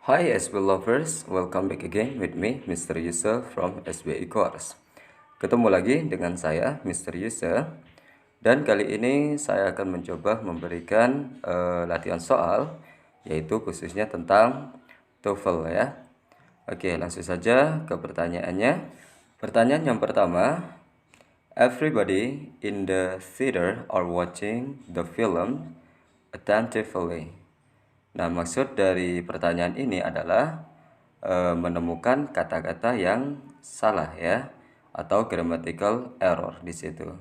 Hi SB lovers, welcome back again with me Mr. Yusuf from SBI Course. Ketemu lagi dengan saya Mr. Yusuf, dan kali ini saya akan mencoba memberikan latihan soal, yaitu khususnya tentang TOEFL ya. Oke, langsung saja ke pertanyaannya. Pertanyaan yang pertama, everybody in the theater are watching the film attentively. Nah, maksud dari pertanyaan ini adalah menemukan kata-kata yang salah ya, atau grammatical error di situ.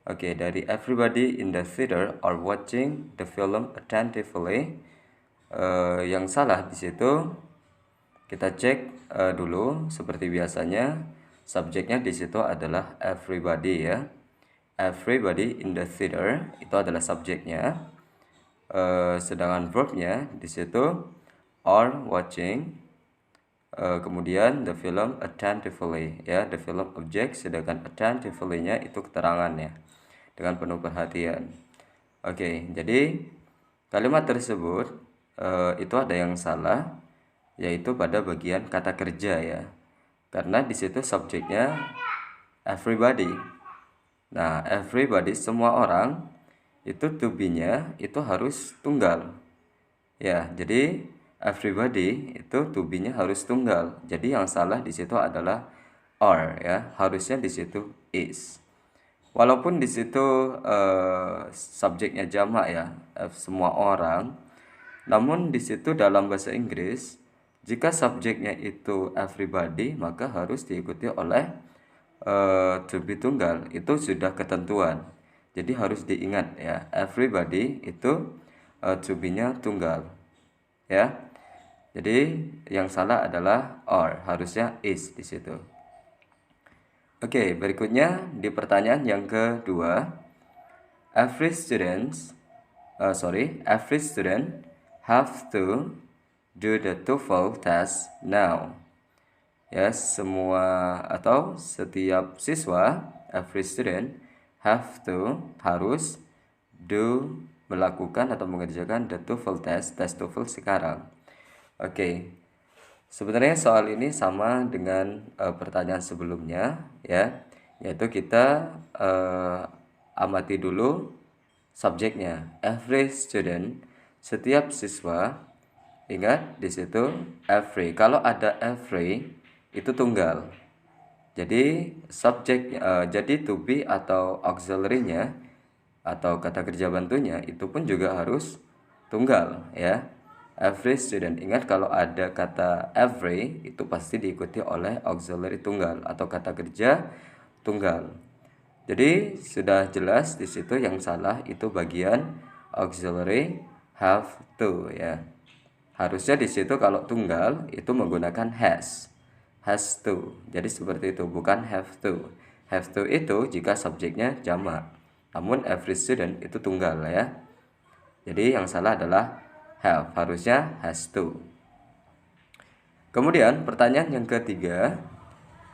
Oke, dari everybody in the theater are watching the film attentively. Yang salah di situ kita cek dulu seperti biasanya. Subjeknya di situ adalah everybody ya. Everybody in the theater itu adalah subjeknya. Sedangkan verbnya di situ are watching, kemudian the film attentively ya, the film object, sedangkan attentively-nya itu keterangannya dengan penuh perhatian. Oke, jadi kalimat tersebut itu ada yang salah, yaitu pada bagian kata kerja ya, karena di situ subjeknya everybody. Nah, everybody, semua orang, itu to be-nya itu harus tunggal. Ya, jadi everybody itu to be-nya harus tunggal. Jadi yang salah di situ adalah are ya, harusnya di situ is. Walaupun di situ subjeknya jamak ya, semua orang. Namun di situ dalam bahasa Inggris, jika subjeknya itu everybody, maka harus diikuti oleh to be tunggal. Itu sudah ketentuan. Jadi harus diingat ya, everybody itu to be-nya tunggal. Ya. Jadi yang salah adalah are, harusnya is di situ. Oke, berikutnya di pertanyaan yang kedua, every student have to do the TOEFL test now. Ya, semua atau setiap siswa, every student have to, harus, do, melakukan atau mengerjakan the TOEFL test, tes TOEFL sekarang. Oke. Sebenarnya soal ini sama dengan pertanyaan sebelumnya ya, yaitu kita amati dulu subjeknya. Every student, setiap siswa. Ingat di situ every. Kalau ada every itu tunggal. Jadi subjek, jadi to be atau auxiliary-nya atau kata kerja bantunya itu pun juga harus tunggal ya. Every student, ingat kalau ada kata every itu pasti diikuti oleh auxiliary tunggal atau kata kerja tunggal. Jadi sudah jelas di situ yang salah itu bagian auxiliary have to ya. Harusnya di situ kalau tunggal itu menggunakan has to. Jadi seperti itu, bukan have to. Have to itu jika subjeknya jamak. Namun every student itu tunggal ya. Jadi yang salah adalah have, harusnya has to. Kemudian pertanyaan yang ketiga,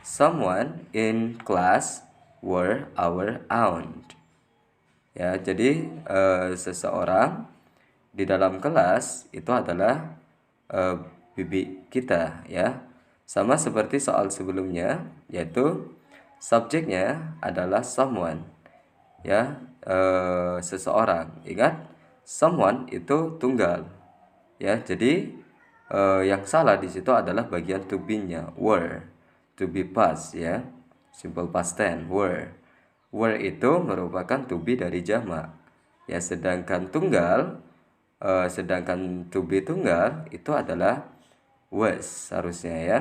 someone in class were our aunt. Ya, jadi seseorang di dalam kelas itu adalah bibi kita ya. Sama seperti soal sebelumnya, yaitu subjeknya adalah someone ya, seseorang. Ingat, someone itu tunggal ya. Jadi yang salah di situ adalah bagian to be-nya, were, to be past ya, simple past tense, were. Were itu merupakan to be dari jamak ya, sedangkan tunggal, sedangkan to be tunggal itu adalah was harusnya ya.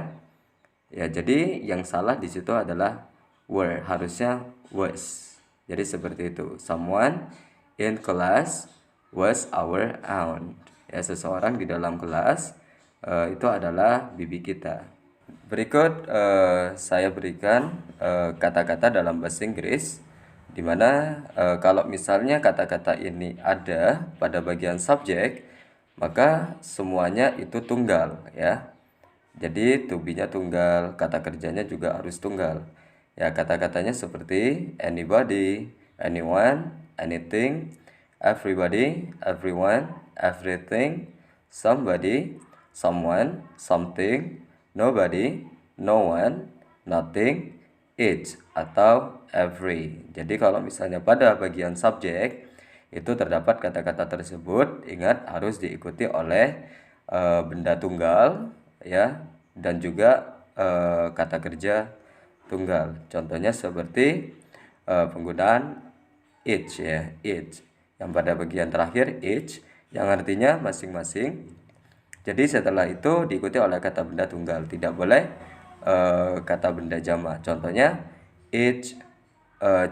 Ya, jadi yang salah di situ adalah were, harusnya was. Jadi seperti itu. Someone in class was our aunt. Ya, seseorang di dalam kelas itu adalah bibi kita. Berikut saya berikan kata-kata dalam bahasa Inggris, di mana kalau misalnya kata-kata ini ada pada bagian subjek, maka semuanya itu tunggal ya. Jadi to be-nya tunggal, kata kerjanya juga harus tunggal. Ya, kata-katanya seperti anybody, anyone, anything, everybody, everyone, everything, somebody, someone, something, nobody, no one, nothing, each, atau every. Jadi kalau misalnya pada bagian subjek itu terdapat kata-kata tersebut, ingat harus diikuti oleh benda tunggal ya, dan juga kata kerja tunggal. Contohnya seperti penggunaan each ya, each. Yang pada bagian terakhir each yang artinya masing-masing. Jadi setelah itu diikuti oleh kata benda tunggal, tidak boleh kata benda jamak. Contohnya each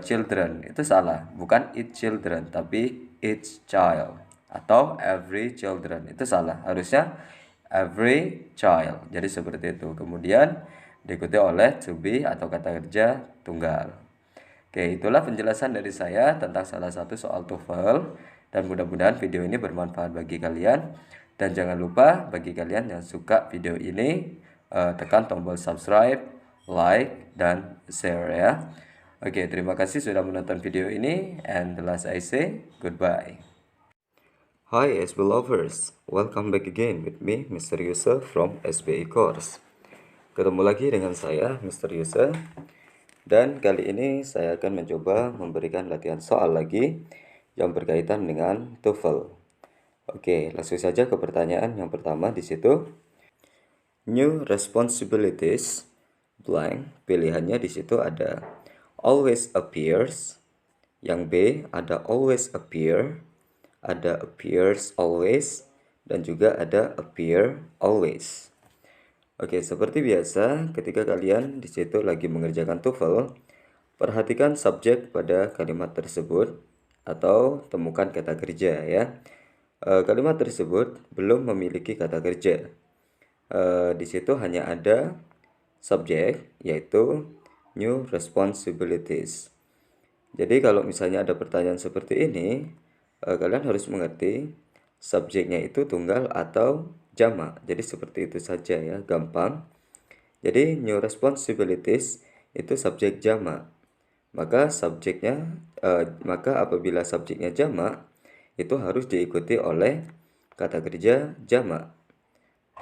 children, itu salah, bukan each children tapi each child, atau every children, itu salah, harusnya every child. Jadi seperti itu. Kemudian diikuti oleh to be atau kata kerja tunggal. Oke, itulah penjelasan dari saya tentang salah satu soal TOEFL, dan mudah-mudahan video ini bermanfaat bagi kalian. Dan jangan lupa bagi kalian yang suka video ini, tekan tombol subscribe, like, dan share ya. Oke, terima kasih sudah menonton video ini, and the last I say goodbye. Hi SB lovers, welcome back again with me Mr. Yusuf from SBI Course. Ketemu lagi dengan saya Mr. Yusuf, dan kali ini saya akan mencoba memberikan latihan soal lagi yang berkaitan dengan TOEFL. Oke, langsung saja ke pertanyaan yang pertama di situ. New responsibilities blank. Pilihannya di situ ada always appears. Yang B ada always appear, ada appears always, dan juga ada appear always. Oke, seperti biasa ketika kalian di situ lagi mengerjakan TOEFL, perhatikan subjek pada kalimat tersebut atau temukan kata kerja ya. Kalimat tersebut belum memiliki kata kerja. Di situ hanya ada subjek, yaitu new responsibilities. Jadi kalau misalnya ada pertanyaan seperti ini, kalian harus mengerti subjeknya itu tunggal atau jamak. Jadi seperti itu saja ya, gampang. Jadi new responsibilities itu subjek jamak. Maka apabila subjeknya jamak, itu harus diikuti oleh kata kerja jamak.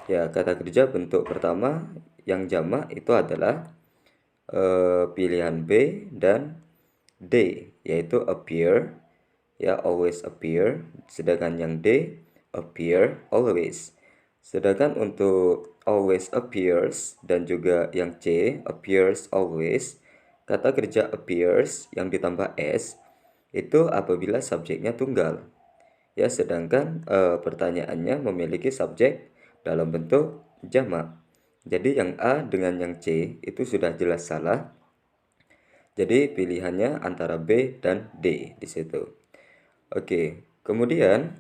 Ya, kata kerja bentuk pertama yang jamak itu adalah pilihan B dan D, yaitu appear, ya, always appear. Sedangkan yang D, appear always. Sedangkan untuk always appears dan juga yang C, appears always, kata kerja appears yang ditambah S itu apabila subjeknya tunggal. Ya, sedangkan pertanyaannya memiliki subjek dalam bentuk jamak. Jadi yang A dengan yang C itu sudah jelas salah. Jadi pilihannya antara B dan D di situ. Oke, kemudian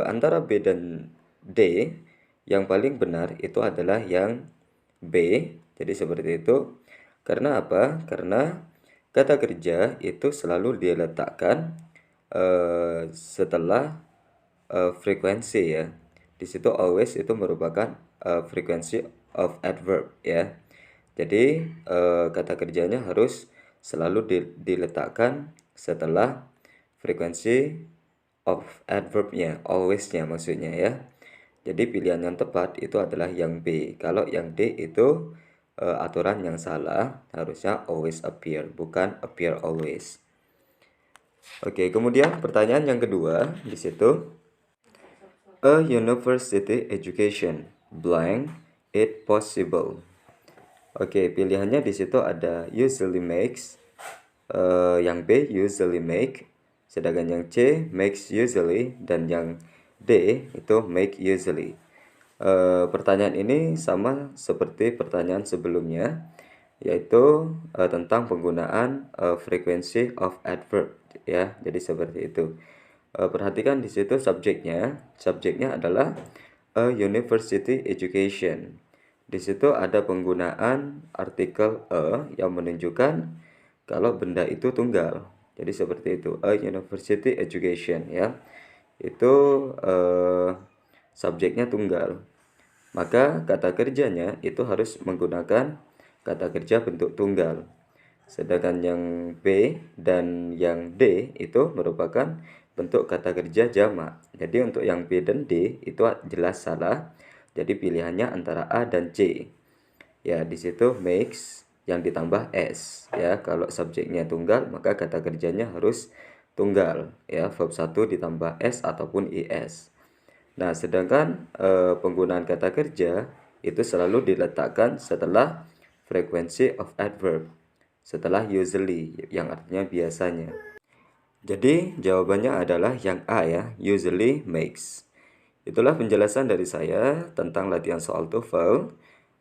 antara B dan D yang paling benar itu adalah yang B. Jadi seperti itu. Karena apa? Karena kata kerja itu selalu diletakkan setelah frekuensi ya. Di situ always itu merupakan frequency of adverb ya. Jadi kata kerjanya harus selalu diletakkan setelah frekuensi of adverbnya, always-nya maksudnya ya. Jadi pilihan yang tepat itu adalah yang B. Kalau yang D itu aturan yang salah, harusnya always appear, bukan appear always. Oke, kemudian pertanyaan yang kedua di situ, a university education blank it possible. Oke, pilihannya di situ ada usually makes, yang B usually make, sedangkan yang C makes usually, dan yang D itu make usually. Pertanyaan ini sama seperti pertanyaan sebelumnya, yaitu tentang penggunaan frequency of adverb ya. Jadi seperti itu. Perhatikan di situ subjeknya adalah a university education. Di situ ada penggunaan artikel a yang menunjukkan kalau benda itu tunggal. Jadi seperti itu, a university education ya. Itu subjeknya tunggal. Maka kata kerjanya itu harus menggunakan kata kerja bentuk tunggal. Sedangkan yang B dan yang D itu merupakan bentuk kata kerja jamak. Jadi untuk yang B dan D itu jelas salah. Jadi pilihannya antara A dan C. Ya, di situ makes yang ditambah s ya. Kalau subjeknya tunggal maka kata kerjanya harus tunggal ya, verb 1 ditambah s ataupun is. Nah, sedangkan penggunaan kata kerja itu selalu diletakkan setelah frequency of adverb, setelah usually yang artinya biasanya. Jadi jawabannya adalah yang A ya, usually makes. Itulah penjelasan dari saya tentang latihan soal TOEFL.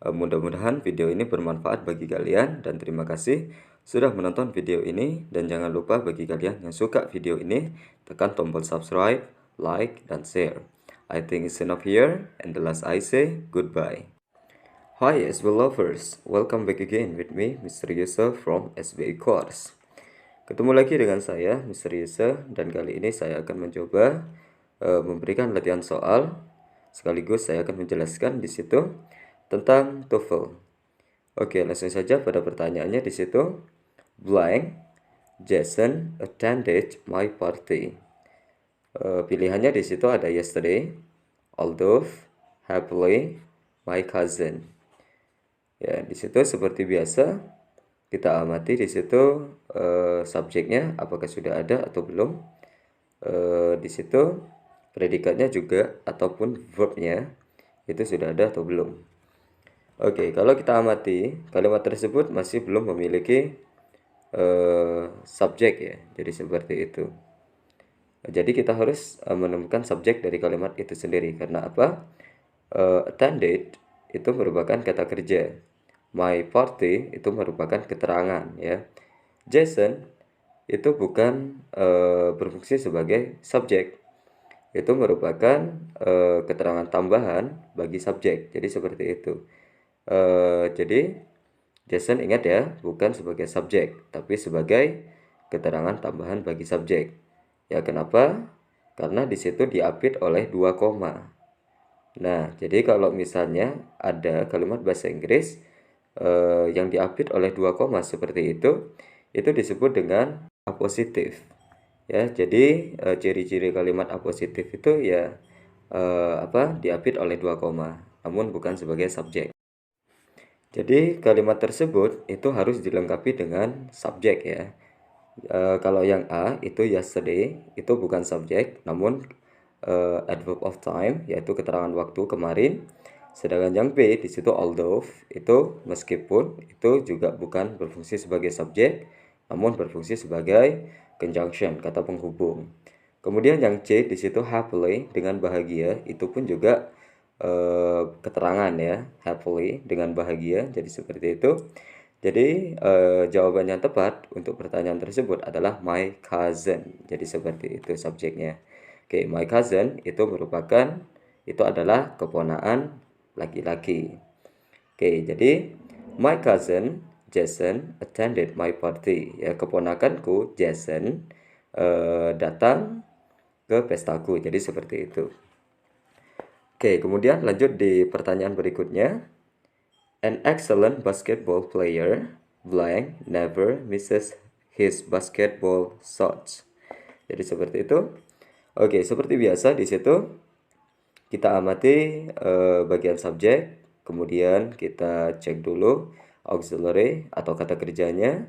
Mudah-mudahan video ini bermanfaat bagi kalian dan terima kasih sudah menonton video ini, dan jangan lupa bagi kalian yang suka video ini tekan tombol subscribe, like, dan share. I think it's enough here, and the last I say goodbye. Hi SB lovers, welcome back again with me Mr. Yusuf from SBI Course. Ketemu lagi dengan saya Mr. Yusuf, dan kali ini saya akan mencoba memberikan latihan soal sekaligus saya akan menjelaskan di situ tentang TOEFL. Oke, langsung saja pada pertanyaannya di situ. Blank, Jason attended my party. Pilihannya di situ ada yesterday, although, happily, my cousin. Ya, di situ seperti biasa kita amati di situ subjeknya apakah sudah ada atau belum. Di situ predikatnya juga ataupun verbnya itu sudah ada atau belum. Oke, kalau kita amati kalimat tersebut masih belum memiliki subjek ya, jadi seperti itu. Jadi kita harus menemukan subjek dari kalimat itu sendiri. Karena apa? Attended itu merupakan kata kerja, my party itu merupakan keterangan ya. Jason itu bukan berfungsi sebagai subjek, itu merupakan keterangan tambahan bagi subjek. Jadi seperti itu. Jadi Jason, ingat ya, bukan sebagai subjek tapi sebagai keterangan tambahan bagi subjek. Ya, kenapa? Karena di situ diapit oleh 2 koma. Nah, jadi kalau misalnya ada kalimat bahasa Inggris yang diapit oleh 2 koma seperti itu disebut dengan apositif. Ya, jadi ciri-ciri kalimat apositif itu ya diapit oleh 2 koma, namun bukan sebagai subjek. Jadi kalimat tersebut itu harus dilengkapi dengan subjek ya. Kalau yang A itu yesterday itu bukan subjek, namun adverb of time yaitu keterangan waktu kemarin. Sedangkan yang B di situ although itu meskipun itu juga bukan berfungsi sebagai subjek, namun berfungsi sebagai conjunction, kata penghubung. Kemudian yang C di situ happily dengan bahagia itu pun juga keterangan ya, happily dengan bahagia. Jadi seperti itu. Jadi jawaban yang tepat untuk pertanyaan tersebut adalah my cousin. Jadi seperti itu subjeknya. Oke, my cousin itu adalah keponakan laki-laki. Oke, jadi my cousin Jason attended my party. Ya, keponakanku Jason datang ke pestaku. Jadi seperti itu. Oke, kemudian lanjut di pertanyaan berikutnya. An excellent basketball player blank never misses his basketball shots. Jadi seperti itu. Oke, seperti biasa di situ kita amati bagian subjek, kemudian kita cek dulu auxiliary atau kata kerjanya.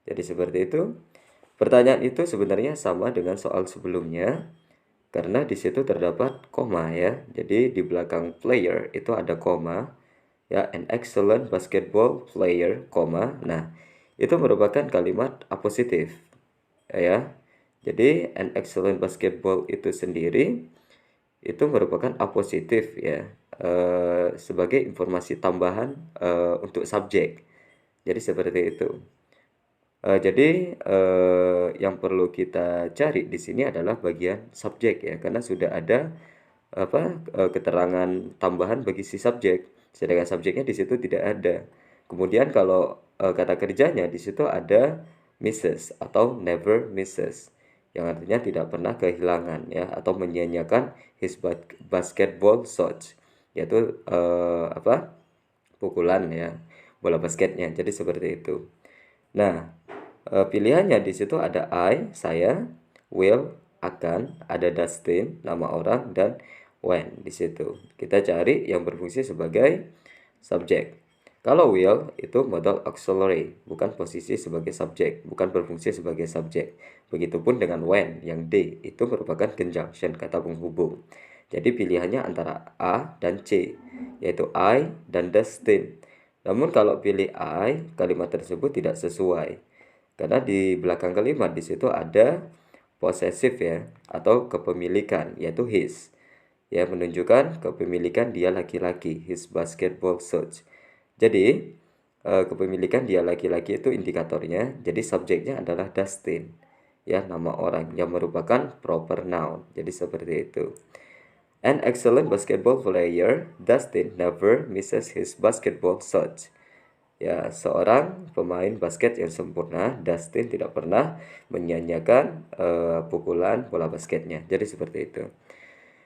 Jadi seperti itu. Pertanyaan itu sebenarnya sama dengan soal sebelumnya, karena di situ terdapat koma ya. Jadi di belakang player itu ada koma ya, an excellent basketball player, koma. Nah, itu merupakan kalimat apositif ya. Jadi an excellent basketball itu sendiri itu merupakan apositif ya, sebagai informasi tambahan untuk subjek. Jadi seperti itu. Jadi yang perlu kita cari di sini adalah bagian subjek ya, karena sudah ada keterangan tambahan bagi si subjek, sedangkan subjeknya di situ tidak ada. Kemudian kalau kata kerjanya di situ ada misses atau never misses, yang artinya tidak pernah kehilangan ya, atau menyia-nyiakan his basketball shots, yaitu pukulan ya, bola basketnya. Jadi seperti itu. Nah, pilihannya di situ ada I, saya, will, akan, ada Dustin, nama orang, dan when. Di situ kita cari yang berfungsi sebagai subjek. Kalau will itu modal auxiliary, bukan posisi sebagai subjek, bukan berfungsi sebagai subjek. Begitupun dengan when yang D itu merupakan conjunction, kata penghubung. Jadi pilihannya antara A dan C, yaitu I dan Dustin. Namun kalau pilih I, kalimat tersebut tidak sesuai. Karena di belakang kalimat di situ ada possessive ya, atau kepemilikan, yaitu his. Ya, menunjukkan kepemilikan dia laki-laki, his basketball shoes. Jadi, kepemilikan dia laki-laki itu indikatornya. Jadi, subjeknya adalah Dustin. Ya, nama orang yang merupakan proper noun. Jadi, seperti itu. An excellent basketball player, Dustin never misses his basketball shots. Ya, seorang pemain basket yang sempurna, Dustin tidak pernah menyia-nyiakan pukulan bola basketnya. Jadi, seperti itu.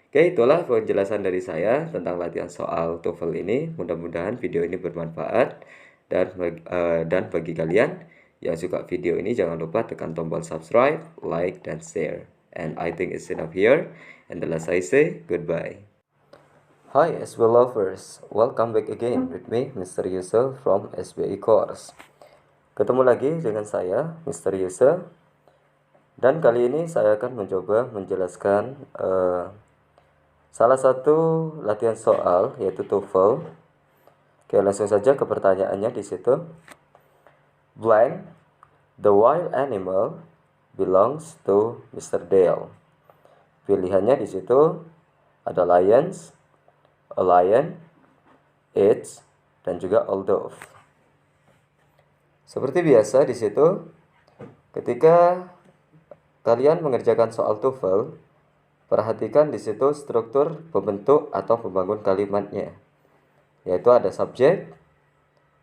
Oke, itulah penjelasan dari saya tentang latihan soal TOEFL ini. Mudah-mudahan video ini bermanfaat. Dan bagi kalian yang suka video ini, jangan lupa tekan tombol subscribe, like, dan share. And I think it's enough here. And the last I say, goodbye. Hi SB lovers, welcome back again with me, Mr. Yusuf from SBI Course. Ketemu lagi dengan saya, Mr. Yusuf. Dan kali ini saya akan mencoba menjelaskan salah satu latihan soal, yaitu TOEFL. Oke, langsung saja ke pertanyaannya di situ. Blank, the wild animal belongs to Mr. Dale. Pilihannya di situ ada lions, a lion, its, dan juga all dove. Seperti biasa di situ, ketika kalian mengerjakan soal TOEFL, perhatikan di situ struktur pembentuk atau pembangun kalimatnya. Yaitu ada subjek,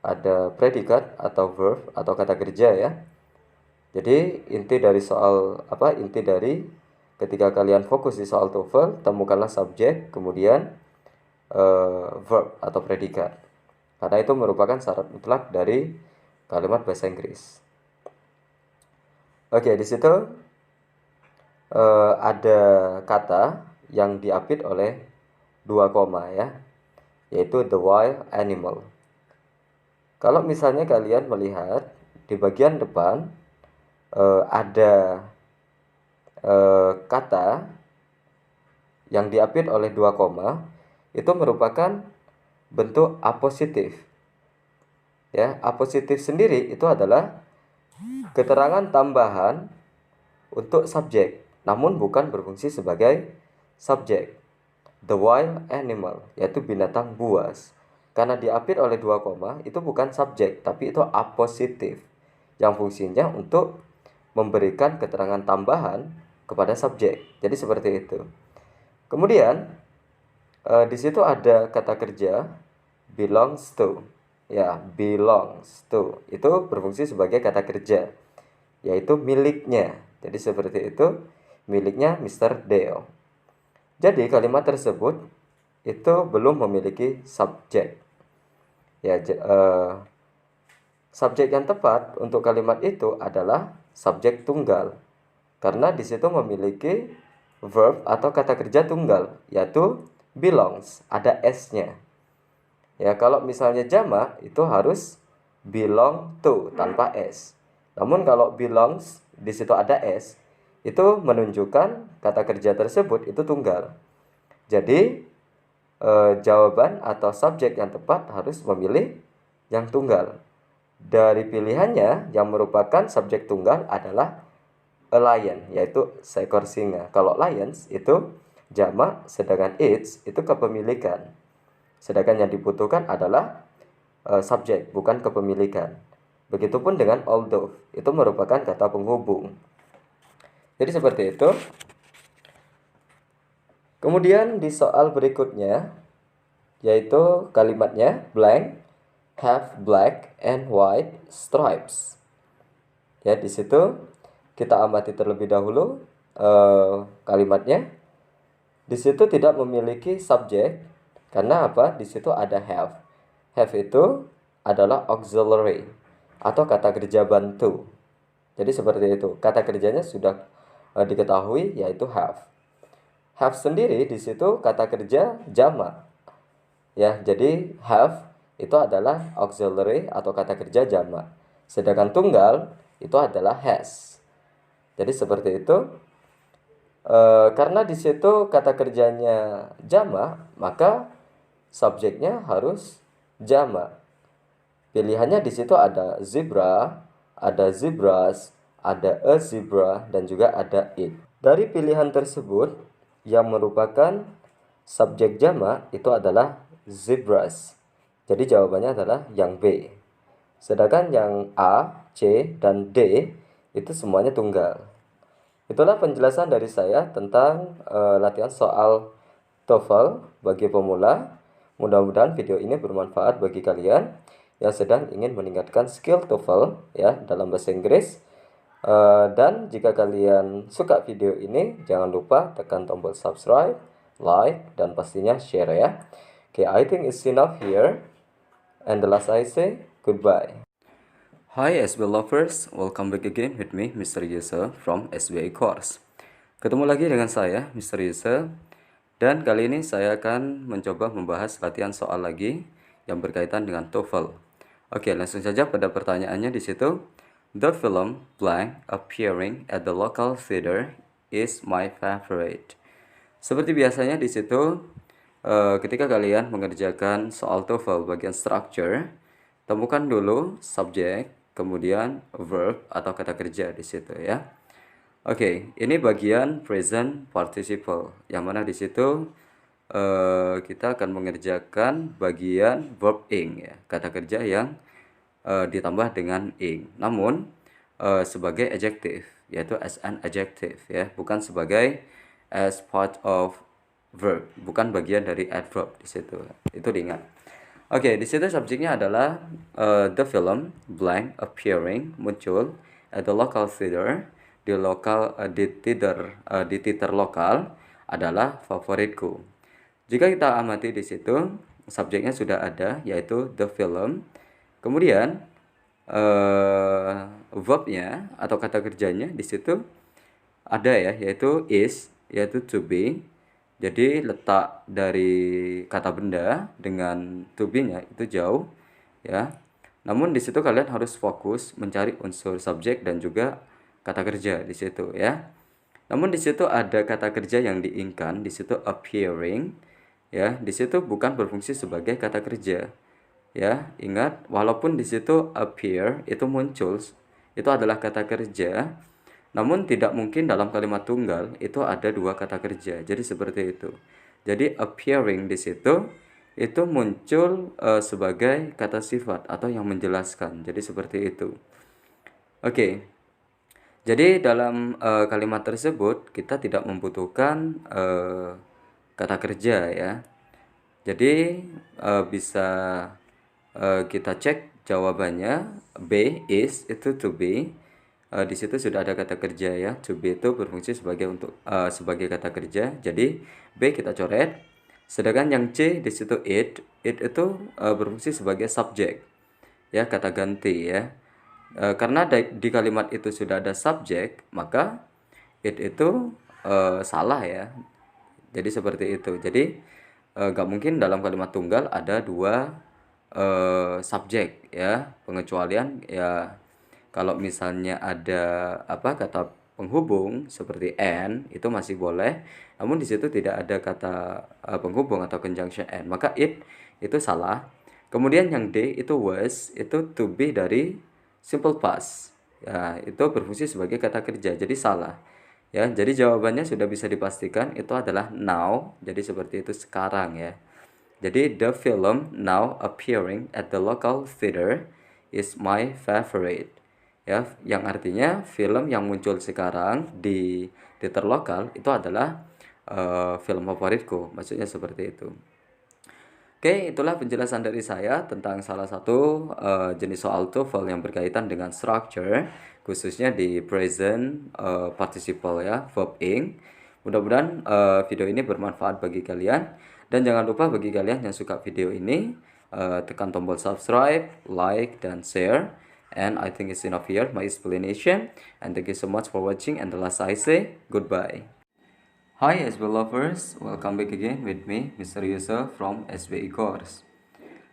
ada predikat atau verb atau kata kerja ya. Jadi inti dari ketika kalian fokus di soal TOEFL, temukanlah subjek, kemudian verb atau predikat. Karena itu merupakan syarat mutlak dari kalimat bahasa Inggris. Oke, di situ ada kata yang diapit oleh 2 koma ya, yaitu the wild animal. Kalau misalnya kalian melihat di bagian depan ada kata yang diapit oleh 2 koma, itu merupakan bentuk apositif. Ya, apositif sendiri itu adalah keterangan tambahan untuk subjek, namun bukan berfungsi sebagai subjek. The wild animal, yaitu binatang buas. Karena diapit oleh 2 koma, itu bukan subjek, tapi itu apositif, yang fungsinya untuk memberikan keterangan tambahan kepada subjek. Jadi seperti itu. Kemudian di situ ada kata kerja belongs to. Ya, belongs to itu berfungsi sebagai kata kerja, yaitu miliknya. Jadi seperti itu, miliknya Mr. Dale. Jadi kalimat tersebut itu belum memiliki subjek. Ya, subjek yang tepat untuk kalimat itu adalah subjek tunggal. Karena di situ memiliki verb atau kata kerja tunggal, yaitu belongs, ada s-nya. Ya, kalau misalnya jamak itu harus belong to tanpa s. Namun kalau belongs di situ ada s, itu menunjukkan kata kerja tersebut itu tunggal. Jadi jawaban atau subjek yang tepat harus memilih yang tunggal. Dari pilihannya yang merupakan subjek tunggal adalah a lion, yaitu seekor singa. Kalau lions itu jamak, sedangkan its itu kepemilikan. Sedangkan yang dibutuhkan adalah subjek, bukan kepemilikan. Begitupun dengan all dove, itu merupakan kata penghubung. Jadi seperti itu. Kemudian di soal berikutnya, yaitu kalimatnya blank have black and white stripes. Ya, di situ kita amati terlebih dahulu kalimatnya. Di situ tidak memiliki subjek. Karena apa? Di situ ada have. Have itu adalah auxiliary atau kata kerja bantu. Jadi seperti itu. Kata kerjanya sudah diketahui, yaitu have. Have sendiri di situ kata kerja jamak. Ya, jadi have itu adalah auxiliary atau kata kerja jamak. Sedangkan tunggal itu adalah has. Jadi seperti itu. Karena di situ kata kerjanya jamak, maka subjeknya harus jamak. Pilihannya di situ ada zebra, ada zebras, ada a zebra, dan juga ada it. Dari pilihan tersebut, yang merupakan subjek jamak itu adalah zebras. Jadi jawabannya adalah yang B. Sedangkan yang A, C, dan D itu semuanya tunggal. Itulah penjelasan dari saya tentang latihan soal TOEFL bagi pemula. Mudah-mudahan video ini bermanfaat bagi kalian yang sedang ingin meningkatkan skill TOEFL ya dalam bahasa Inggris. Dan jika kalian suka video ini, jangan lupa tekan tombol subscribe, like, dan pastinya share ya. Okay, I think it's enough here. And the last I say, goodbye. Hi SB lovers, welcome back again with me, Mr. Yusuf from SBI Course. Ketemu lagi dengan saya, Mr. Yusuf. Dan kali ini saya akan mencoba membahas latihan soal lagi yang berkaitan dengan TOEFL. Oke, langsung saja pada pertanyaannya di situ. The film blank appearing at the local theater is my favorite. Seperti biasanya di situ, ketika kalian mengerjakan soal TOEFL bagian structure, temukan dulu subjek, kemudian verb atau kata kerja di situ ya. Oke, ini bagian present participle, yang mana di situ kita akan mengerjakan bagian verb ing ya, kata kerja yang ditambah dengan ing. Namun sebagai adjective, yaitu as an adjective ya, bukan sebagai as part of verb, bukan bagian dari adverb di situ. Itu diingat. Oke, di situ subjeknya adalah the film blank appearing, muncul at the local theater, di theater lokal adalah favoritku. Jika kita amati di situ, subjeknya sudah ada, yaitu the film. Kemudian verbnya atau kata kerjanya di situ ada ya, yaitu is, yaitu to be. Jadi letak dari kata benda dengan to be-nya itu jauh ya. Namun di situ kalian harus fokus mencari unsur subjek dan juga kata kerja di situ ya. Namun di situ ada kata kerja yang diingkan, di situ appearing ya. Di situ bukan berfungsi sebagai kata kerja. Ya, ingat walaupun di situ appear itu muncul, itu adalah kata kerja. Namun tidak mungkin dalam kalimat tunggal itu ada dua kata kerja. Jadi seperti itu. Jadi appearing di situ itu muncul sebagai kata sifat atau yang menjelaskan. Jadi seperti itu. Oke. Jadi dalam kalimat tersebut kita tidak membutuhkan kata kerja ya. Jadi bisa kita cek jawabannya. B is itu to be. Di situ sudah ada kata kerja ya. To be itu berfungsi sebagai kata kerja. Jadi B kita coret. Sedangkan yang C di situ it itu berfungsi sebagai subjek ya, kata ganti ya. Karena di kalimat itu sudah ada subjek, maka it itu salah ya. Jadi seperti itu. Jadi gak mungkin dalam kalimat tunggal ada dua subjek ya. Pengecualian ya kalau misalnya ada kata penghubung seperti and itu masih boleh. Namun di situ tidak ada kata penghubung atau conjunction and, maka it itu salah. Kemudian yang D itu was, itu to be dari simple past. Ya, itu berfungsi sebagai kata kerja. Jadi salah. Ya, jadi jawabannya sudah bisa dipastikan itu adalah now. Jadi seperti itu sekarang ya. Jadi the film now appearing at the local theater is my favorite. Ya, yang artinya film yang muncul sekarang di teater lokal itu adalah film favoritku. Maksudnya seperti itu. Oke, itulah penjelasan dari saya tentang salah satu jenis soal TOEFL yang berkaitan dengan structure, khususnya di present participle ya, verb ing. Mudah-mudahan video ini bermanfaat bagi kalian. Dan jangan lupa bagi kalian yang suka video ini, tekan tombol subscribe, like, dan share. And I think it's enough here, my explanation. And thank you so much for watching. And the last I say, goodbye. Hi SB lovers, welcome back again with me, Mr. Yusuf from SBI Course.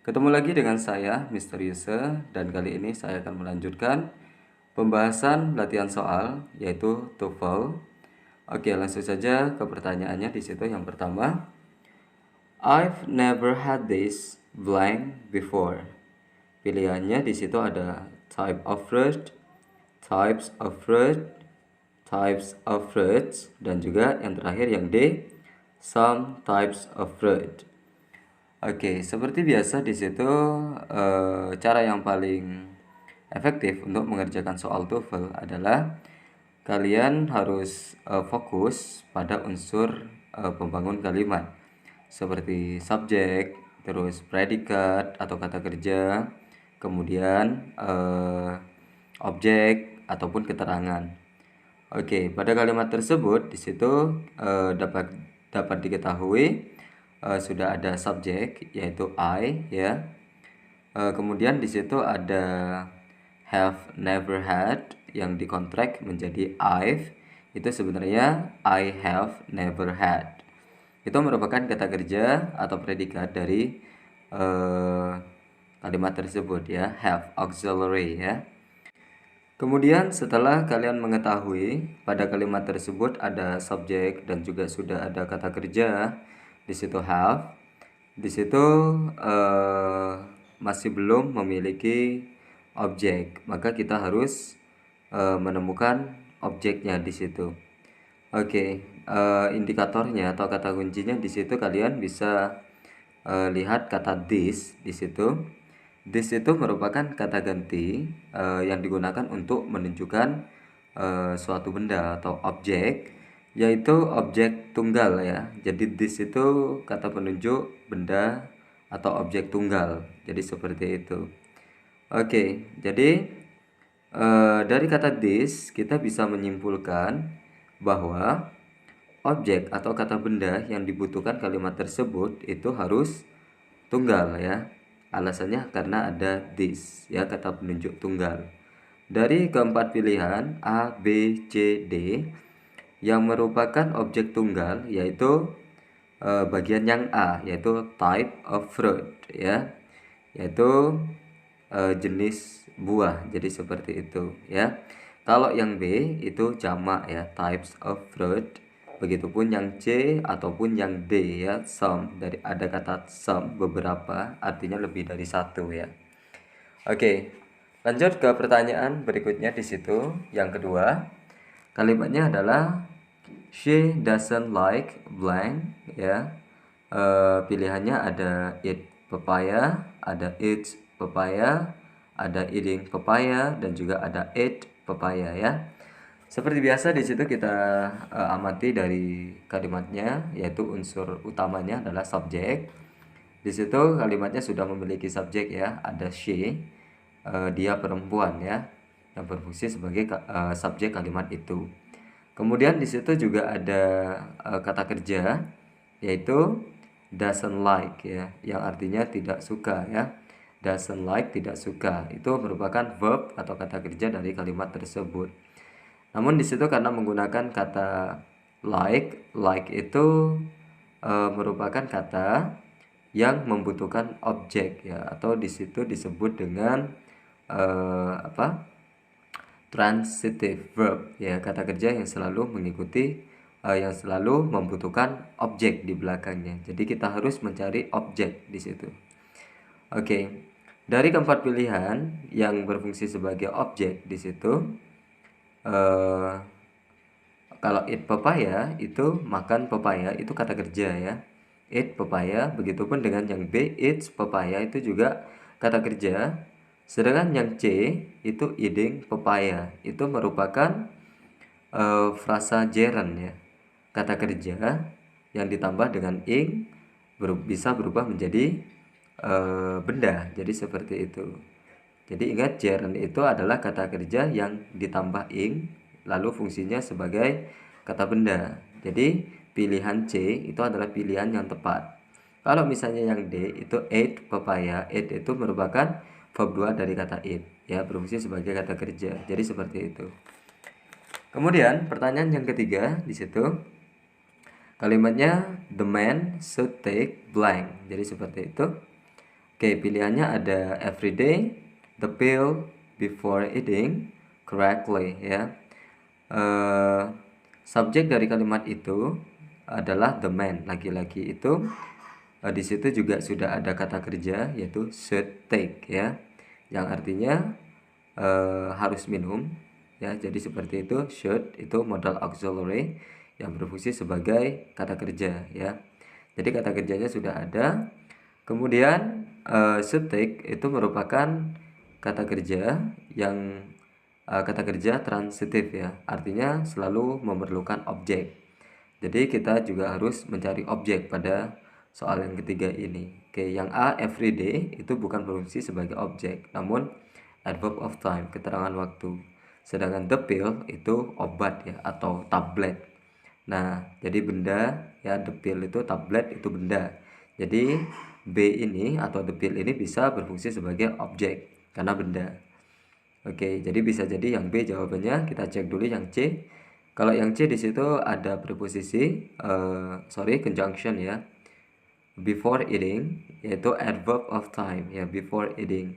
Ketemu lagi dengan saya, Mr. Yusuf, dan kali ini saya akan melanjutkan pembahasan latihan soal, yaitu TOEFL. Oke, langsung saja ke pertanyaannya di situ. Yang pertama, I've never had this blank before. Pilihannya di situ ada type of fruit, types of fruit, types of fruits, dan juga yang terakhir yang D, some types of fruit. Oke, seperti biasa di situ cara yang paling efektif untuk mengerjakan soal TOEFL adalah kalian harus fokus pada unsur pembangun kalimat seperti subjek, terus predikat atau kata kerja, kemudian objek ataupun keterangan. Oke, pada kalimat tersebut di situ dapat diketahui sudah ada subjek yaitu I ya. Kemudian di situ ada have never had yang dikontrak menjadi I've, itu sebenarnya I have never had. Itu merupakan kata kerja atau predikat dari kalimat tersebut ya, have auxiliary ya. Kemudian setelah kalian mengetahui pada kalimat tersebut ada subjek dan juga sudah ada kata kerja, di situ have, di situ masih belum memiliki objek, maka kita harus menemukan objeknya di situ. Oke, indikatornya atau kata kuncinya di situ kalian bisa lihat kata this di situ. This itu merupakan kata ganti yang digunakan untuk menunjukkan suatu benda atau objek, yaitu objek tunggal ya. Jadi this itu kata penunjuk benda atau objek tunggal. Jadi seperti itu. Oke, jadi dari kata this kita bisa menyimpulkan bahwa objek atau kata benda yang dibutuhkan kalimat tersebut itu harus tunggal ya. Alasannya karena ada this ya, kata penunjuk tunggal. Dari keempat pilihan A, B, C, D yang merupakan objek tunggal yaitu bagian yang A, yaitu type of fruit ya, yaitu jenis buah. Jadi seperti itu ya. Kalau yang B itu jamak ya, types of fruit. Begitupun yang C ataupun yang D ya, some. Dari ada kata some, beberapa, artinya lebih dari satu ya. Oke, lanjut ke pertanyaan berikutnya di situ. Yang kedua, kalimatnya adalah she doesn't like blank ya. Pilihannya ada eat papaya, ada eat papaya, ada eating papaya, dan juga ada eat papaya ya. Seperti biasa di situ kita amati dari kalimatnya, yaitu unsur utamanya adalah subjek. Di situ kalimatnya sudah memiliki subjek ya, ada she, dia perempuan ya, yang berfungsi sebagai subjek kalimat itu. Kemudian di situ juga ada kata kerja yaitu doesn't like ya, yang artinya tidak suka ya. Doesn't like, tidak suka, itu merupakan verb atau kata kerja dari kalimat tersebut. Namun di situ karena menggunakan kata like itu merupakan kata yang membutuhkan objek ya, atau di situ disebut dengan transitive verb ya, kata kerja yang selalu mengikuti yang selalu membutuhkan objek di belakangnya. Jadi kita harus mencari objek di situ. Oke. Dari keempat pilihan yang berfungsi sebagai objek di situ, kalau eat papaya itu makan papaya, itu kata kerja ya. Eat papaya, begitupun dengan yang B, eats papaya, itu juga kata kerja. Sedangkan yang C itu eating papaya, itu merupakan frasa gerund ya, kata kerja yang ditambah dengan ing bisa berubah menjadi benda. Jadi seperti itu. Jadi ingat, gerund itu adalah kata kerja yang ditambah ing lalu fungsinya sebagai kata benda. Jadi pilihan C itu adalah pilihan yang tepat. Kalau misalnya yang D itu ate papaya, ate itu merupakan verb 2 dari kata eat ya, berfungsi sebagai kata kerja. Jadi seperti itu. Kemudian pertanyaan yang ketiga di situ, Kalimatnya the man should take blank. Jadi seperti itu. Oke, pilihannya ada every day, the pill, before eating, correctly ya. Subjek dari kalimat itu adalah the man, laki-laki itu. Di situ juga sudah ada kata kerja yaitu should take ya, yang artinya harus minum ya. Jadi seperti itu, should itu modal auxiliary yang berfungsi sebagai kata kerja ya. Jadi kata kerjanya sudah ada. Kemudian should take itu merupakan kata kerja yang kata kerja transitif ya, artinya selalu memerlukan objek. Jadi kita juga harus mencari objek pada soal yang ketiga ini. Oke, yang A everyday itu bukan berfungsi sebagai objek, namun adverb of time, keterangan waktu. Sedangkan the pill itu obat ya, atau tablet. Nah, jadi benda ya, the pill itu, tablet itu benda. Jadi B ini atau the pill ini bisa berfungsi sebagai objek karena benda. Oke, jadi bisa jadi yang B jawabannya. Kita cek dulu yang C. Kalau yang C di situ ada preposisi conjunction ya, before eating, yaitu adverb of time ya, before eating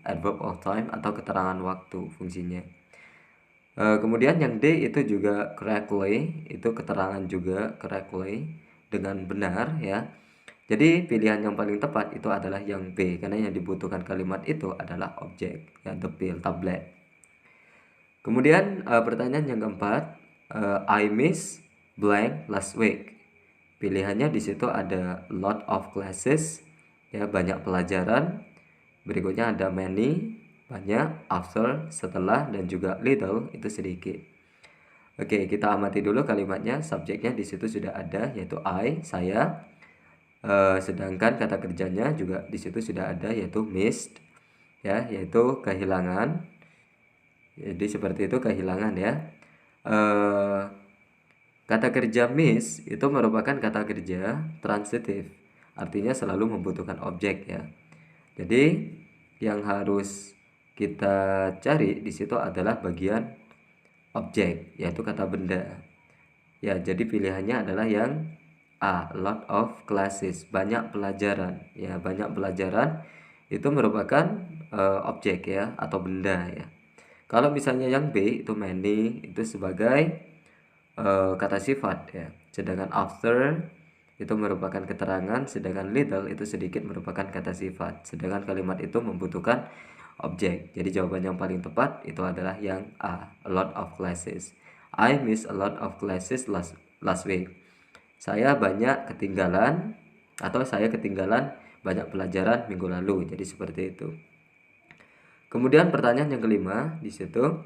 adverb of time atau keterangan waktu fungsinya. Kemudian yang D itu juga correctly, itu keterangan juga correctly, dengan benar ya. Jadi pilihan yang paling tepat itu adalah yang B, karena yang dibutuhkan kalimat itu adalah objek ya, the pill, tablet. Kemudian pertanyaan yang keempat, I miss blank last week. Pilihannya di situ ada lot of classes ya, banyak pelajaran. Berikutnya ada many, banyak, after, setelah, dan juga little, itu sedikit. Oke, kita amati dulu kalimatnya. Subjeknya di situ sudah ada yaitu I, saya. Sedangkan kata kerjanya juga di situ sudah ada yaitu missed ya, yaitu kehilangan. Jadi seperti itu, kehilangan ya. Kata kerja miss itu merupakan kata kerja transitif, artinya selalu membutuhkan objek ya. Jadi yang harus kita cari di situ adalah bagian objek, yaitu kata benda. Ya, jadi pilihannya adalah yang A, lot of classes, banyak pelajaran. Ya, banyak pelajaran itu merupakan objek ya, atau benda ya. Kalau misalnya yang B itu many, itu sebagai kata sifat ya. Sedangkan after itu merupakan keterangan, sedangkan little itu sedikit merupakan kata sifat. Sedangkan kalimat itu membutuhkan objek. Jadi jawaban yang paling tepat itu adalah yang A, a lot of classes. I miss a lot of classes last week. Saya banyak ketinggalan, atau saya ketinggalan banyak pelajaran minggu lalu. Jadi seperti itu. Kemudian pertanyaan yang kelima di situ,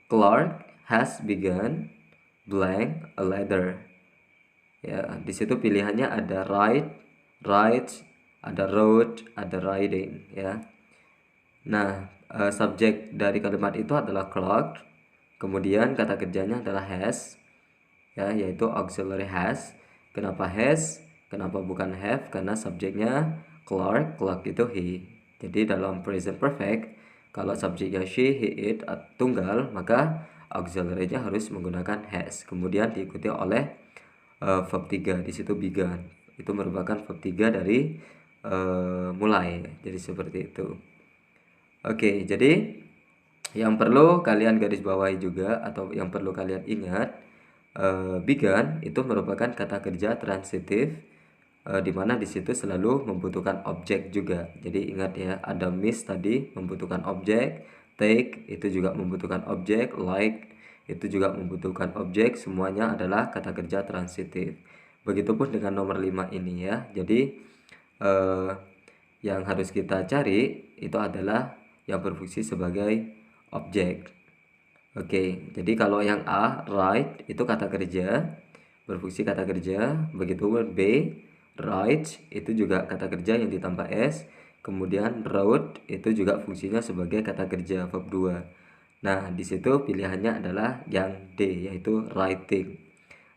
Clark has begun blank a letter. Ya, di situ pilihannya ada write, ada wrote, ada riding ya. Nah, subjek dari kalimat itu adalah Clark. Kemudian kata kerjanya adalah has ya, yaitu auxiliary has. Kenapa has? Kenapa bukan have? Karena subjeknya Clark itu he. Jadi dalam present perfect, kalau subjeknya she, he, it tunggal, maka auxiliary-nya harus menggunakan has. Kemudian diikuti oleh verb 3, di situ began. Itu merupakan verb 3 dari mulai. Jadi seperti itu. Oke, jadi yang perlu kalian garis bawahi juga, atau yang perlu kalian ingat, began itu merupakan kata kerja transitif, di mana di situ selalu membutuhkan objek juga. Jadi ingat ya, ada miss tadi membutuhkan objek, take itu juga membutuhkan objek, like itu juga membutuhkan objek. Semuanya adalah kata kerja transitif. Begitupun dengan nomor 5 ini ya. Jadi yang harus kita cari itu adalah yang berfungsi sebagai objek. Oke, jadi kalau yang A, write itu kata kerja, berfungsi kata kerja. Begitu B, write itu juga kata kerja yang ditambah S. Kemudian wrote itu juga fungsinya sebagai kata kerja, verb 2. Nah, di situ pilihannya adalah yang D, yaitu writing.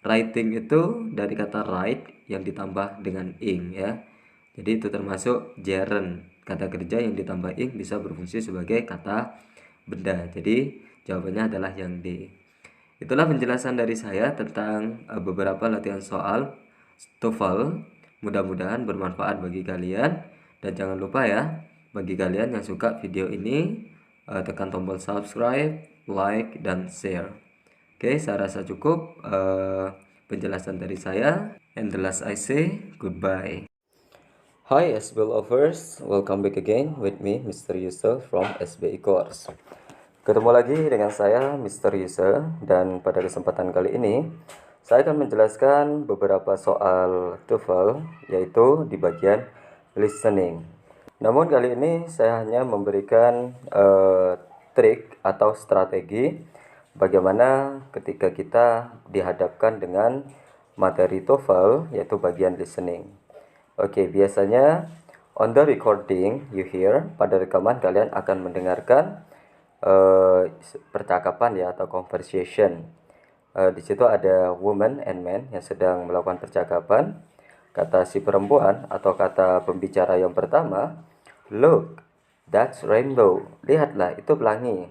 Writing itu dari kata write yang ditambah dengan ing ya. Jadi itu termasuk gerund. Kata kerja yang ditambah ing bisa berfungsi sebagai kata benda. Jadi jawabannya adalah yang D. Itulah penjelasan dari saya tentang beberapa latihan soal TOEFL. Mudah-mudahan bermanfaat bagi kalian. Dan jangan lupa ya, bagi kalian yang suka video ini, tekan tombol subscribe, like, dan share. Oke, saya rasa cukup penjelasan dari saya. And the last I say, goodbye. Hi SBL lovers, welcome back again with me Mr. Yusuf from SBI Course. Ketemu lagi dengan saya Mr. Yusuf, dan pada kesempatan kali ini saya akan menjelaskan beberapa soal TOEFL, yaitu di bagian listening. Namun kali ini saya hanya memberikan trik atau strategi bagaimana ketika kita dihadapkan dengan materi TOEFL, yaitu bagian listening. Oke, biasanya on the recording you hear, pada rekaman kalian akan mendengarkan percakapan ya, atau conversation. Di situ ada woman and man yang sedang melakukan percakapan. Kata si perempuan atau kata pembicara yang pertama, look, that's rainbow. Lihatlah, itu pelangi.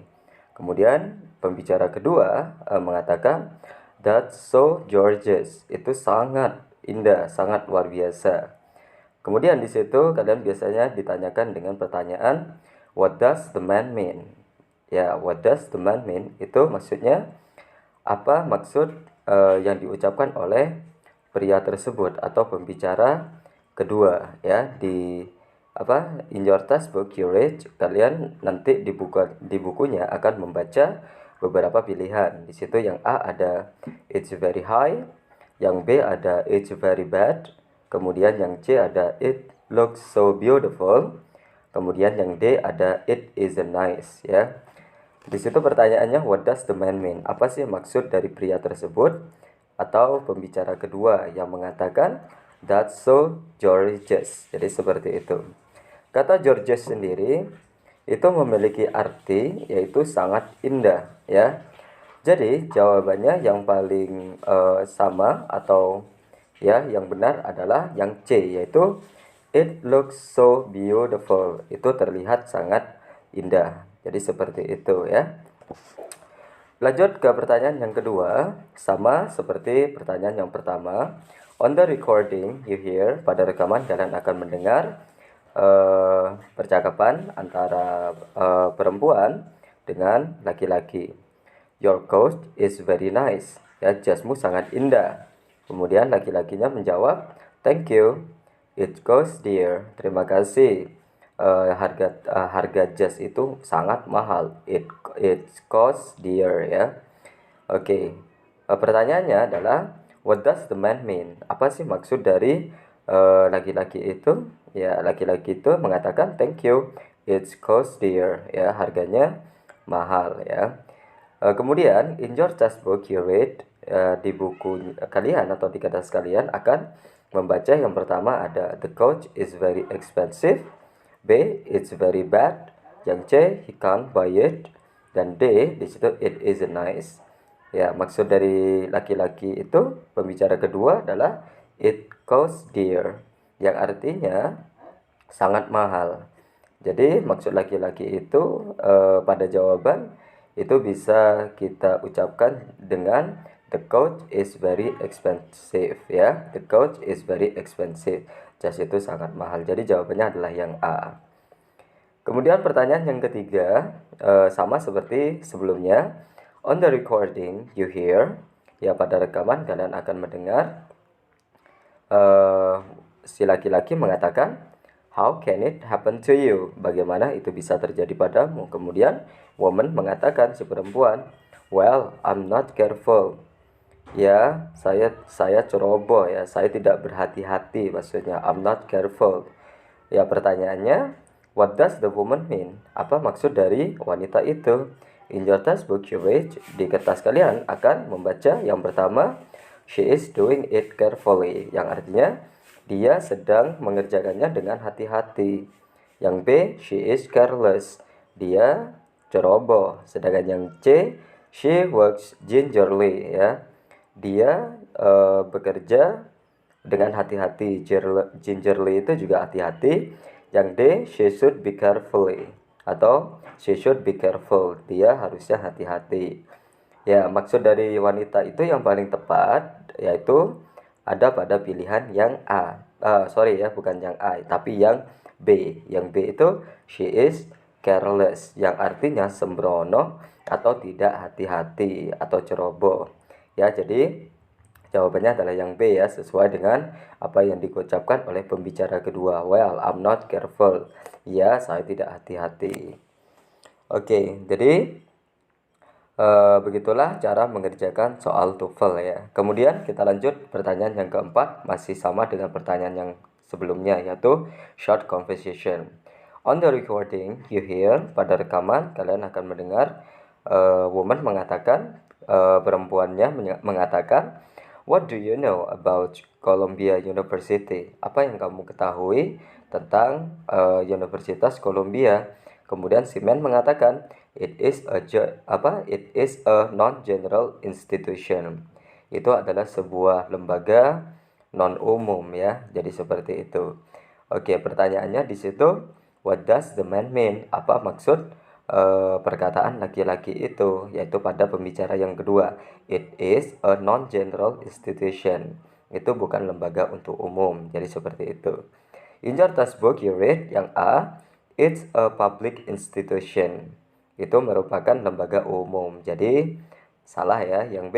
Kemudian pembicara kedua mengatakan, that's so gorgeous. Itu sangat indah, sangat luar biasa. Kemudian di situ kalian biasanya ditanyakan dengan pertanyaan, what does the man mean? Ya, what does the man mean? Itu maksudnya apa maksud yang diucapkan oleh pria tersebut atau pembicara kedua ya. In your textbook you read, kalian nanti di bukunya akan membaca beberapa pilihan. Di situ yang A ada it's very high, yang B ada it's very bad, kemudian yang C ada it looks so beautiful, kemudian yang D ada it isn't nice ya. Di situ pertanyaannya, what does the man mean? Apa sih maksud dari pria tersebut atau pembicara kedua yang mengatakan that's so gorgeous. Jadi seperti itu. Kata gorgeous sendiri itu memiliki arti yaitu sangat indah ya. Jadi jawabannya yang paling sama atau ya yang benar adalah yang C, yaitu it looks so beautiful. Itu terlihat sangat indah. Jadi seperti itu ya. Lanjut ke pertanyaan yang kedua, sama seperti pertanyaan yang pertama. On the recording you hear, pada rekaman kalian akan mendengar percakapan antara perempuan dengan laki-laki. Your coat is very nice. Ya, jasmu sangat indah. Kemudian laki-lakinya menjawab, thank you. It costs dear. Terima kasih. Harga jas itu sangat mahal. It costs dear ya. Oke. Pertanyaannya adalah, what does the man mean? Apa sih maksud dari laki-laki itu? Ya, laki-laki itu mengatakan thank you. It costs dear ya, harganya mahal ya. Kemudian in your textbook you read, di buku kalian atau di kertas kalian akan membaca yang pertama ada the coach is very expensive, B it's very bad, yang C he can't buy it, dan D di situ it isn't nice. Ya, maksud dari laki-laki itu pembicara kedua adalah it costs dear, yang artinya sangat mahal. Jadi maksud laki-laki itu pada jawaban itu bisa kita ucapkan dengan the coach is very expensive ya. The coach is very expensive. Jas itu sangat mahal. Jadi jawabannya adalah yang A. Kemudian pertanyaan yang ketiga sama seperti sebelumnya. On the recording you hear, ya pada rekaman kalian akan mendengar si laki-laki mengatakan, how can it happen to you? Bagaimana itu bisa terjadi padamu? Kemudian woman mengatakan, si perempuan, well, I'm not careful. Ya, saya ceroboh ya, saya tidak berhati-hati, maksudnya I'm not careful. Ya, pertanyaannya, what does the woman mean? Apa maksud dari wanita itu? In your textbook you read, di kertas kalian akan membaca yang pertama, she is doing it carefully, yang artinya dia sedang mengerjakannya dengan hati-hati. Yang B, she is careless, dia ceroboh. Sedangkan yang C, she works gingerly ya, dia bekerja dengan hati-hati. Gingerly itu juga hati-hati. Yang D, she should be careful, dia harusnya hati-hati. Ya, maksud dari wanita itu yang paling tepat yaitu ada pada pilihan yang A. Sorry ya, bukan yang A, tapi yang B. Yang B itu she is careless, yang artinya sembrono atau tidak hati-hati atau ceroboh. Ya, jadi jawabannya adalah yang B ya, sesuai dengan apa yang diucapkan oleh pembicara kedua. Well, I'm not careful. Ya, saya tidak hati-hati. Oke, jadi begitulah cara mengerjakan soal TOEFL ya. Kemudian kita lanjut pertanyaan yang keempat, masih sama dengan pertanyaan yang sebelumnya, yaitu short conversation. On the recording, you hear, pada rekaman kalian akan mendengar woman mengatakan, perempuannya mengatakan, what do you know about Columbia University? Apa yang kamu ketahui tentang Universitas Columbia? Kemudian si man mengatakan, it is a non-general institution. Itu adalah sebuah lembaga non umum ya. Jadi seperti itu. Oke, pertanyaannya di situ, what does the man mean? Apa maksud perkataan laki-laki itu? Yaitu pada pembicara yang kedua, it is a non-general institution. Itu bukan lembaga untuk umum. Jadi seperti itu. In your textbook you read yang A, it's a public institution. Itu merupakan lembaga umum. Jadi salah ya. Yang B,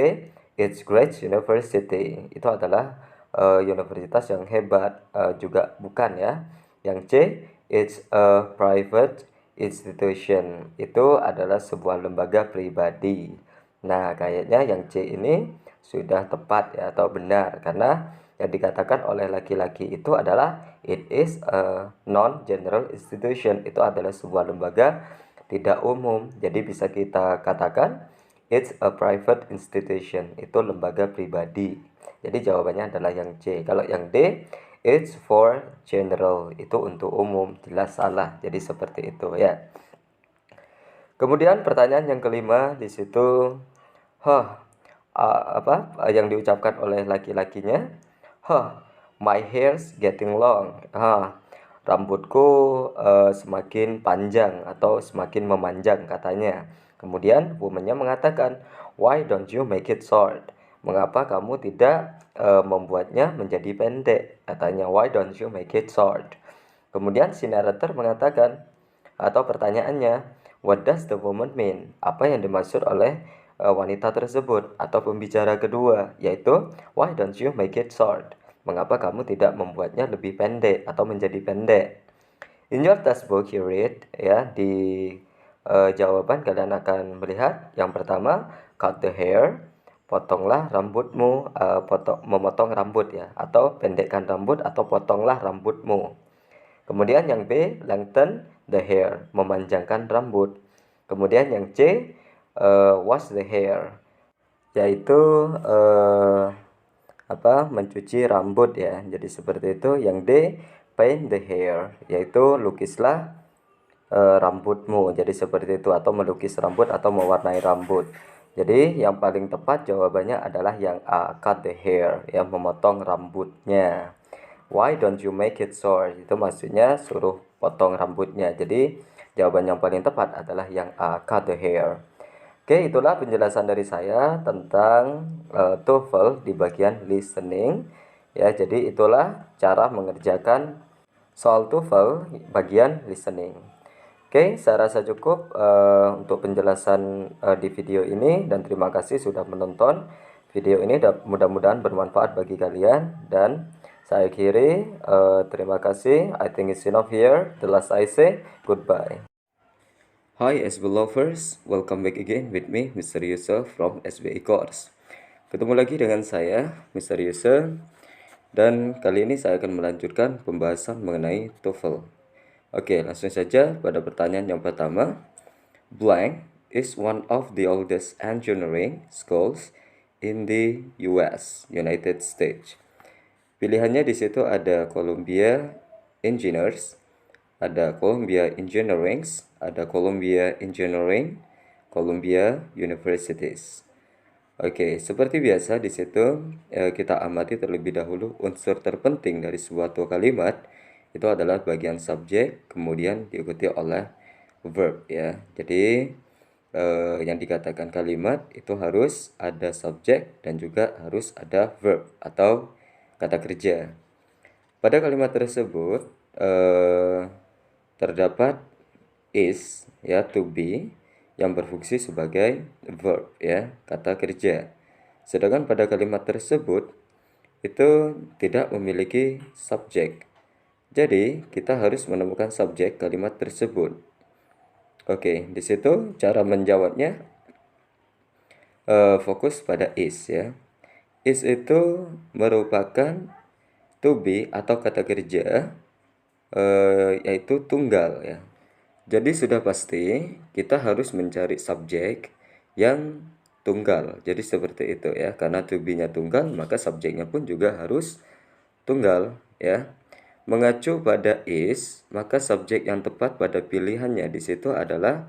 it's great university. Itu adalah universitas yang hebat. Juga bukan ya. Yang C, it's a private institution. Itu adalah sebuah lembaga pribadi. Nah, kayaknya yang C ini sudah tepat ya atau benar, karena yang dikatakan oleh laki-laki itu adalah it is a non-general institution. Itu adalah sebuah lembaga tidak umum. Jadi bisa kita katakan it's a private institution. Itu lembaga pribadi. Jadi jawabannya adalah yang C. Kalau yang D, it's for general. Itu untuk umum. Jelas salah. Jadi seperti itu ya. Kemudian pertanyaan yang kelima di situ, yang diucapkan oleh laki-lakinya, my hair's getting long. Rambutku semakin panjang atau semakin memanjang katanya. Kemudian womannya mengatakan, why don't you make it short? Mengapa kamu tidak membuatnya menjadi pendek? Katanya, why don't you make it short? Kemudian si narrator mengatakan, atau pertanyaannya, what does the woman mean? Apa yang dimaksud oleh wanita tersebut atau pembicara kedua, yaitu why don't you make it short? Mengapa kamu tidak membuatnya lebih pendek atau menjadi pendek? In your textbook you read ya, di jawaban kalian akan melihat yang pertama, cut the hair, potonglah rambutmu, memotong rambut ya, atau pendekkan rambut atau potonglah rambutmu. Kemudian yang B, lengthen the hair, memanjangkan rambut. Kemudian yang C, wash the hair, yaitu mencuci rambut ya. Jadi seperti itu. Yang D, paint the hair, yaitu lukislah rambutmu. Jadi seperti itu, atau melukis rambut atau mewarnai rambut. Jadi yang paling tepat jawabannya adalah yang A, cut the hair, yang memotong rambutnya. Why don't you make it short? Itu maksudnya suruh potong rambutnya. Jadi jawaban yang paling tepat adalah yang A, cut the hair. Oke, itulah penjelasan dari saya tentang TOEFL di bagian listening. Ya, jadi itulah cara mengerjakan soal TOEFL bagian listening. Oke, saya rasa cukup untuk penjelasan di video ini, dan terima kasih sudah menonton video ini. Mudah-mudahan bermanfaat bagi kalian, dan saya akhiri. Terima kasih. I think it's enough here. The last I say, goodbye. Hi SB lovers, welcome back again with me, Mr. Yusuf from SBI Course. Ketemu lagi dengan saya, Mr. Yusuf, dan kali ini saya akan melanjutkan pembahasan mengenai TOEFL. Oke, langsung saja pada pertanyaan yang pertama. Blank is one of the oldest engineering schools in the US, United States. Pilihannya di situ ada Columbia Engineers, ada Columbia Engineering, ada Columbia Engineering, Columbia Universities. Oke, seperti biasa di situ kita amati terlebih dahulu unsur terpenting dari suatu kalimat. Itu adalah bagian subjek, kemudian diikuti oleh verb ya. Jadi yang dikatakan kalimat itu harus ada subjek dan juga harus ada verb atau kata kerja. Pada kalimat tersebut terdapat is, ya, to be, yang berfungsi sebagai verb, ya, kata kerja. Sedangkan pada kalimat tersebut itu tidak memiliki subjek. Jadi kita harus menemukan subjek kalimat tersebut. Oke, di situ cara menjawabnya fokus pada is, ya. Is itu merupakan to be atau kata kerja yaitu tunggal, ya. Jadi sudah pasti kita harus mencari subjek yang tunggal. Jadi seperti itu, ya. Karena to be-nya tunggal, maka subjeknya pun juga harus tunggal, ya. Mengacu pada is, maka subjek yang tepat pada pilihannya di situ adalah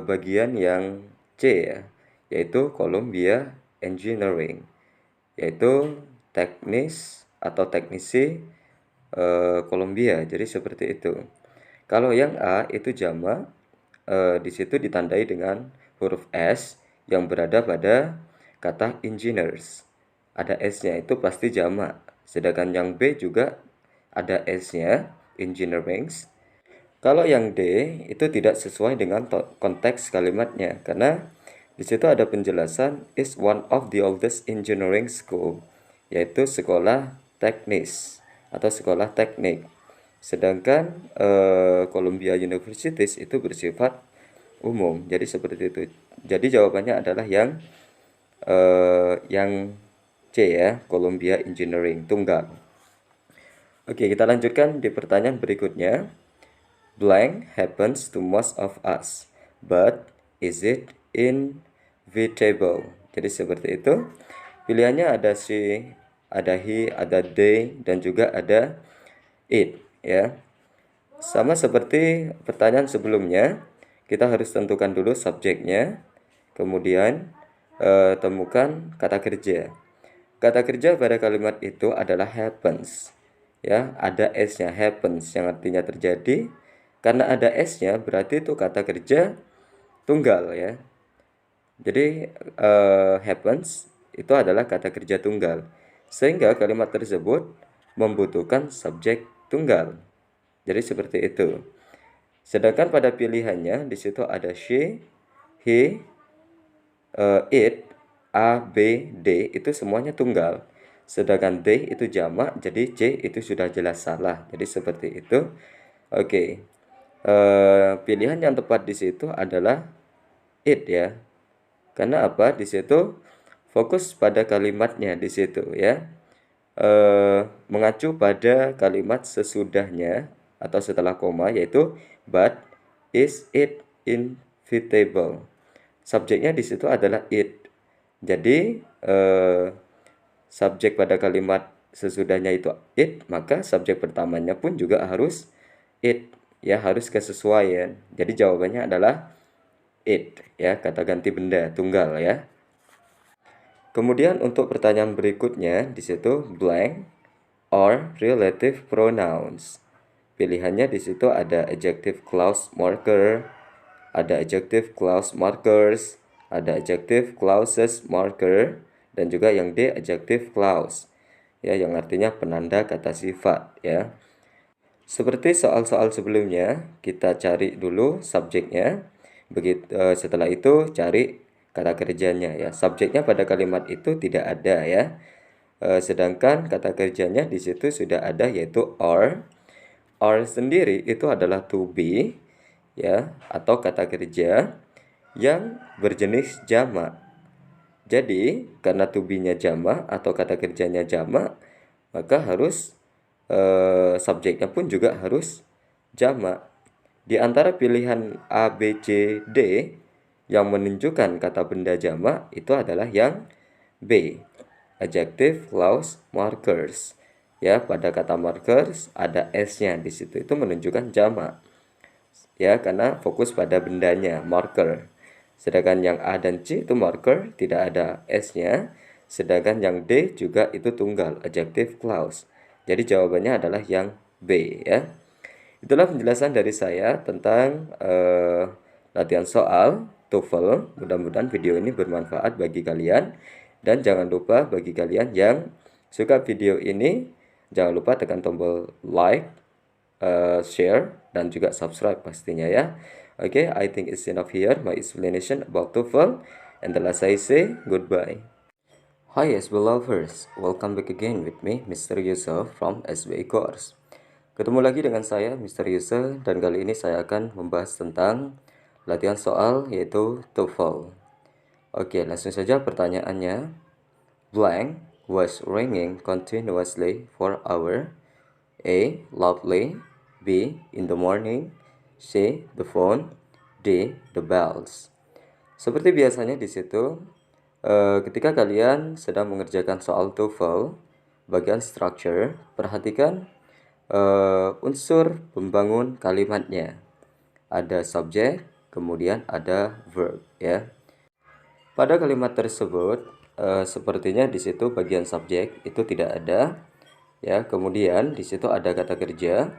bagian yang C, ya, yaitu Columbia Engineering, yaitu teknis atau teknisi Columbia. Jadi seperti itu. Kalau yang A itu jamak, di situ ditandai dengan huruf S yang berada pada kata engineers. Ada S-nya, itu pasti jamak. Sedangkan yang B juga ada S-nya, engineerings. Kalau yang D itu tidak sesuai dengan konteks kalimatnya, karena di situ ada penjelasan is one of the oldest engineering school, yaitu sekolah teknis atau sekolah teknik. Sedangkan Columbia Universities itu bersifat umum. Jadi seperti itu. Jadi jawabannya adalah yang C, ya, Columbia Engineering, tunggal. Oke, kita lanjutkan di pertanyaan berikutnya. Blank happens to most of us, but is it inevitable? Jadi seperti itu. Pilihannya ada she, ada he, ada they, dan juga ada it, ya. Sama seperti pertanyaan sebelumnya, kita harus tentukan dulu subjeknya, kemudian temukan kata kerja. Kata kerja pada kalimat itu adalah happens, ya, ada s-nya, happens, yang artinya terjadi. Karena ada s-nya berarti itu kata kerja tunggal, ya. Jadi happens itu adalah kata kerja tunggal, sehingga kalimat tersebut membutuhkan subjek tunggal. Jadi seperti itu. Sedangkan pada pilihannya di situ ada she, he, it, a, b, d, itu semuanya tunggal. Sedangkan they itu jamak, jadi c itu sudah jelas salah. Jadi seperti itu. Oke. Pilihan yang tepat di situ adalah it, ya. Karena apa? Di situ fokus pada kalimatnya di situ, ya. Mengacu pada kalimat sesudahnya atau setelah koma, yaitu but is it inevitable. Subjeknya di situ adalah it. Jadi subjek pada kalimat sesudahnya itu it, maka subjek pertamanya pun juga harus it, ya, harus kesesuaian. Jadi jawabannya adalah it, ya, kata ganti benda tunggal, ya. Kemudian untuk pertanyaan berikutnya di situ blank or relative pronouns. Pilihannya di situ ada adjective clause marker, ada adjective clause markers, ada adjective clauses marker, dan juga yang D adjective clause, ya, yang artinya penanda kata sifat, ya. Seperti soal-soal sebelumnya, kita cari dulu subjeknya. Setelah itu cari kata kerjanya, ya. Subjeknya pada kalimat itu tidak ada, ya. Sedangkan kata kerjanya di situ sudah ada, yaitu are. Are sendiri itu adalah to be, ya, atau kata kerja yang berjenis jamak. Jadi karena to be-nya jamak atau kata kerjanya jamak, maka harus subjeknya pun juga harus jamak. Di antara pilihan A, B, C, D yang menunjukkan kata benda jamak itu adalah yang B, adjective clause markers. Ya, pada kata markers ada s-nya di situ, itu menunjukkan jamak. Ya, karena fokus pada bendanya, marker. Sedangkan yang A dan C itu marker, tidak ada s-nya. Sedangkan yang D juga itu tunggal, adjective clause. Jadi jawabannya adalah yang B, ya. Itulah penjelasan dari saya tentang latihan soal TOEFL. Mudah-mudahan video ini bermanfaat bagi kalian. Dan jangan lupa bagi kalian yang suka video ini, jangan lupa tekan tombol like, share, dan juga subscribe pastinya ya. Okay, I think it's enough here my explanation about TOEFL. And the last I say goodbye. Hi SB lovers, welcome back again with me Mr. Yusuf from SBI Course. Ketemu lagi dengan saya Mr. Yusuf, dan kali ini saya akan membahas tentang latihan soal yaitu TOEFL. Oke, langsung saja pertanyaannya. Blank was ringing continuously for hours. A. Loudly. B. In the morning. C. The phone. D. The bells. Seperti biasanya di situ, ketika kalian sedang mengerjakan soal TOEFL, bagian structure, perhatikan unsur pembangun kalimatnya. Ada subjek, kemudian ada verb ya. Pada kalimat tersebut, sepertinya di situ bagian subjek itu tidak ada, ya. Kemudian di situ ada kata kerja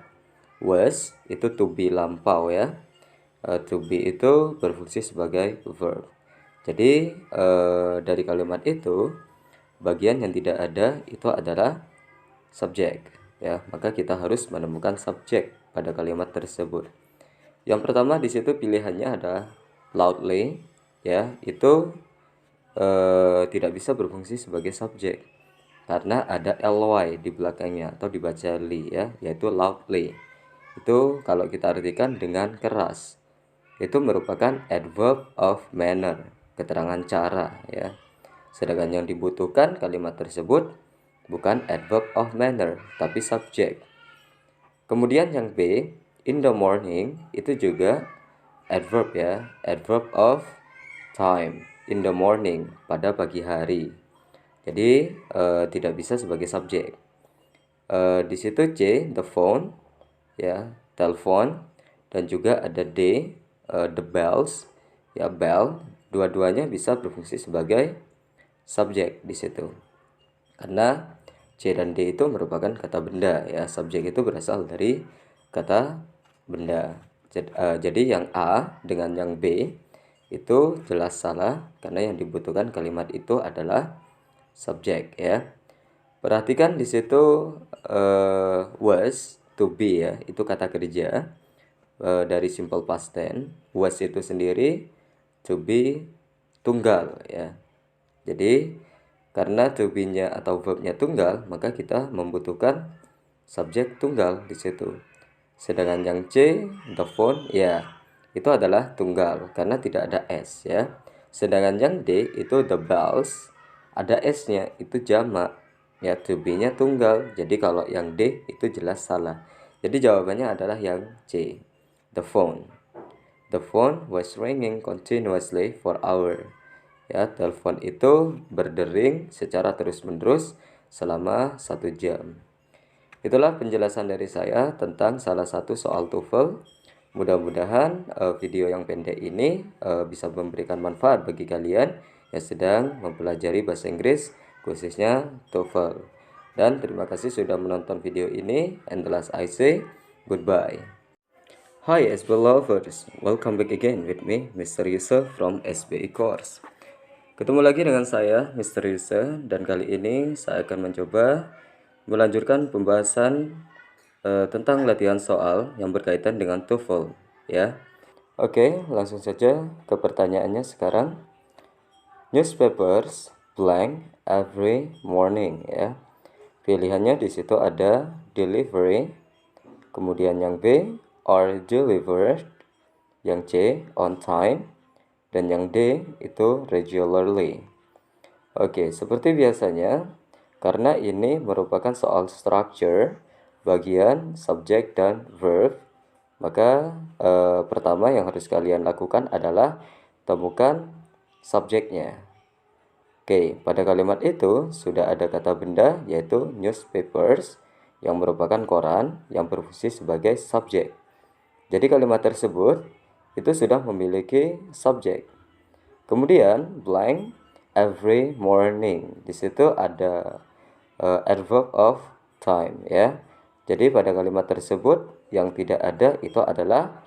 was, itu to be lampau ya. To be itu berfungsi sebagai verb. Jadi dari kalimat itu bagian yang tidak ada itu adalah subjek, ya. Maka kita harus menemukan subjek pada kalimat tersebut. Yang pertama di situ pilihannya ada loudly, ya. Itu tidak bisa berfungsi sebagai subjek karena ada ly di belakangnya atau dibaca li ya, yaitu loudly. Itu kalau kita artikan dengan keras, itu merupakan adverb of manner, keterangan cara ya. Sedangkan yang dibutuhkan kalimat tersebut bukan adverb of manner tapi subjek. Kemudian yang B, in the morning, itu juga adverb ya, adverb of time. In the morning, pada pagi hari. Jadi tidak bisa sebagai subjek. Di situ C, the phone, ya, telepon, dan juga ada D, the bells, ya, bell. Dua-duanya bisa berfungsi sebagai subjek di situ. Karena C dan D itu merupakan kata benda ya. Subjek itu berasal dari kata benda. Jadi yang A dengan yang B itu jelas salah karena yang dibutuhkan kalimat itu adalah subjek ya. Perhatikan di situ was, to be ya, itu kata kerja dari simple past tense. Was itu sendiri, to be tunggal ya. Jadi karena to be-nya atau verb-nya tunggal, maka kita membutuhkan subjek tunggal di situ. Sedangkan yang C, the phone, ya, itu adalah tunggal karena tidak ada S ya. Sedangkan yang D itu the bells, ada S-nya, itu jamak ya, to be-nya tunggal. Jadi kalau yang D itu jelas salah. Jadi jawabannya adalah yang C, the phone. The phone was ringing continuously for hours. Ya, telepon itu berdering secara terus-menerus selama 1 jam. Itulah penjelasan dari saya tentang salah satu soal TOEFL. Mudah-mudahan video yang pendek ini bisa memberikan manfaat bagi kalian yang sedang mempelajari bahasa Inggris, khususnya TOEFL. Dan terima kasih sudah menonton video ini. And the last I say, goodbye. Hi SB lovers, welcome back again with me, Mr. Yusuf from SBI Course. Ketemu lagi dengan saya, Mr. Yusuf, dan kali ini saya akan mencoba melanjutkan pembahasan tentang latihan soal yang berkaitan dengan TOEFL ya. Oke, langsung saja ke pertanyaannya sekarang. Newspapers blank every morning ya. Pilihannya di situ ada delivery, kemudian yang B are delivered, yang C on time, dan yang D itu regularly. Oke, seperti biasanya, karena ini merupakan soal structure, bagian subjek dan verb, maka pertama yang harus kalian lakukan adalah temukan subjeknya. Oke, pada kalimat itu sudah ada kata benda yaitu newspapers yang merupakan koran yang berfungsi sebagai subjek. Jadi kalimat tersebut itu sudah memiliki subjek. Kemudian blank every morning. Di situ ada adverb of time ya. Jadi pada kalimat tersebut yang tidak ada itu adalah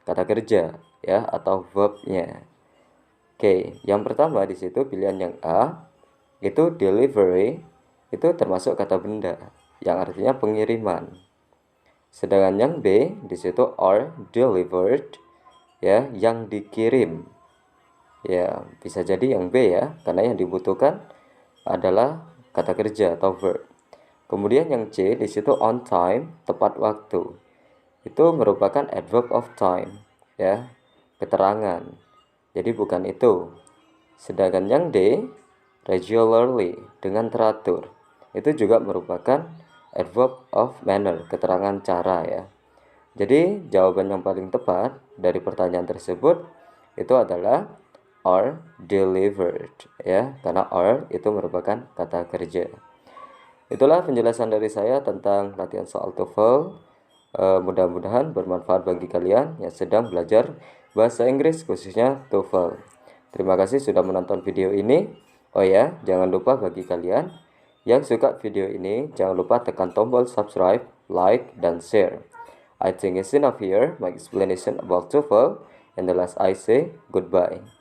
kata kerja ya atau verbnya. Oke, yang pertama di situ pilihan yang A itu delivery, itu termasuk kata benda yang artinya pengiriman. Sedangkan yang B di situ are delivered ya, yang dikirim. Ya, bisa jadi yang B ya, karena yang dibutuhkan adalah kata kerja atau verb. Kemudian yang C di situ on time, tepat waktu. Itu merupakan adverb of time ya, keterangan. Jadi bukan itu. Sedangkan yang D regularly, dengan teratur. Itu juga merupakan adverb of manner, keterangan cara ya. Jadi jawaban yang paling tepat dari pertanyaan tersebut itu adalah are delivered ya, karena are itu merupakan kata kerja. Itulah penjelasan dari saya tentang latihan soal TOEFL. Mudah-mudahan bermanfaat bagi kalian yang sedang belajar bahasa Inggris khususnya TOEFL. Terima kasih sudah menonton video ini. Oh ya, jangan lupa bagi kalian yang suka video ini, jangan lupa tekan tombol subscribe, like, dan share. I think it's enough here, my explanation about TOEFL, and the last I say goodbye.